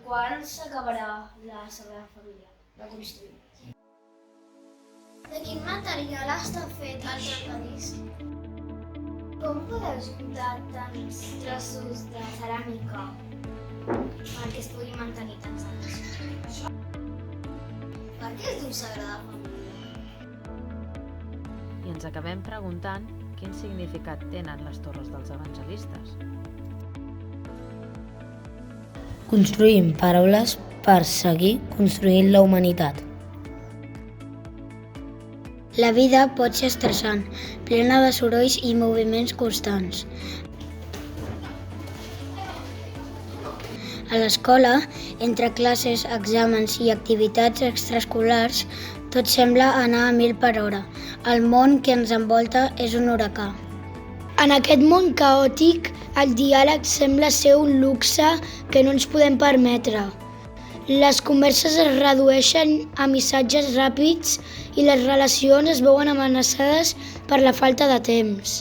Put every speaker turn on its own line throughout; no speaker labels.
quan s'acabarà la Sagrada Família de construir? De quin material està fet el trencadís? Com podeu juntar tants trossos de ceràmica perquè es pugui mantenir tants anys? Per què es diu Sagrada Família?
I ens acabem preguntant quin significat tenen les torres dels evangelistes.
Construïm paraules per seguir construint la humanitat. La vida pot ser estressant, plena de sorolls i moviments constants. A l'escola, entre classes, exàmens i activitats extraescolars, tot sembla anar a 1000 per hora. El món que ens envolta és un huracà. En aquest món caòtic, el diàleg sembla ser un luxe que no ens podem permetre. Les converses es redueixen a missatges ràpids i les relacions es veuen amenaçades per la falta de temps.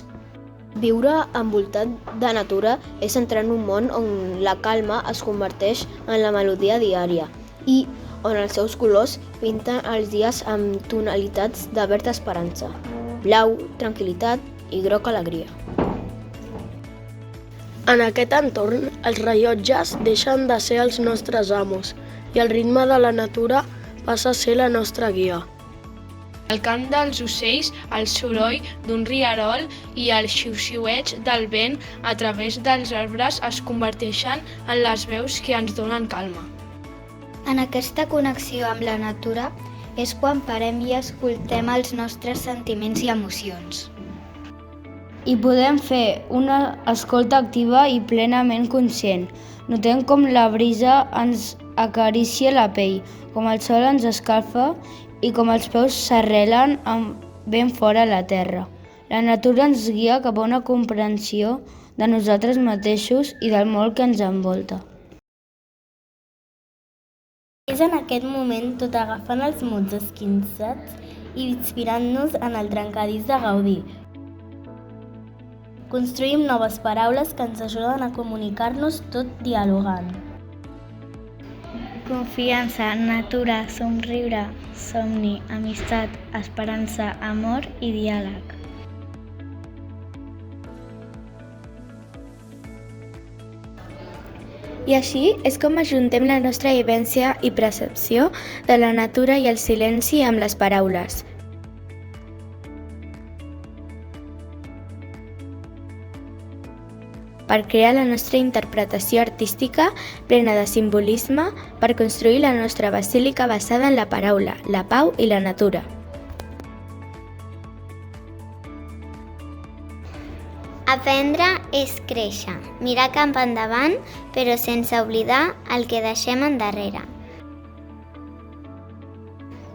Viure envoltat de natura és entrar en un món on la calma es converteix en la melodia diària i on els seus colors pinten els dies amb tonalitats de verd esperança, blau, tranquil·litat i groc alegria.
En aquest entorn, els rellotges deixen de ser els nostres amos i el ritme de la natura passa a ser la nostra guia.
El cant dels ocells, el soroll d'un rierol i el xiu-xiueig del vent a través dels arbres es converteixen en les veus que ens donen calma.
En aquesta connexió amb la natura és quan parem i escoltem els nostres sentiments i emocions.
I podem fer una escolta activa i plenament conscient. Notem com la brisa ens acaricia la pell, com el sol ens escalfa i com els peus s'arrelen ben fora a la terra. La natura ens guia cap a una comprensió de nosaltres mateixos i del món que ens envolta.
És en aquest moment tot agafant els mots esquinçats i inspirant-nos en el trencadís de Gaudí. Construïm noves paraules que ens ajuden a comunicar-nos tot dialogant.
Confiança, natura, somriure, somni, amistat, esperança, amor i diàleg. I així és com ajuntem la nostra vivència i percepció de la natura i el silenci amb les paraules. Per crear la nostra interpretació artística plena de simbolisme per construir la nostra basílica basada en la paraula, la pau i la natura.
Aprendre és créixer, mirar cap endavant, però sense oblidar el que deixem endarrere.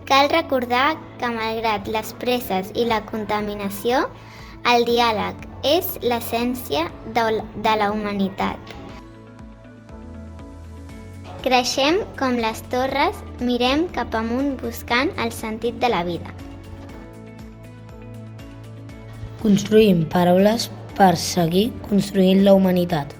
Cal recordar que malgrat les presses i la contaminació, el diàleg és l'essència de la humanitat. Creixem com les torres, mirem cap amunt buscant el sentit de la vida.
Construïm paraules per seguir construint la humanitat.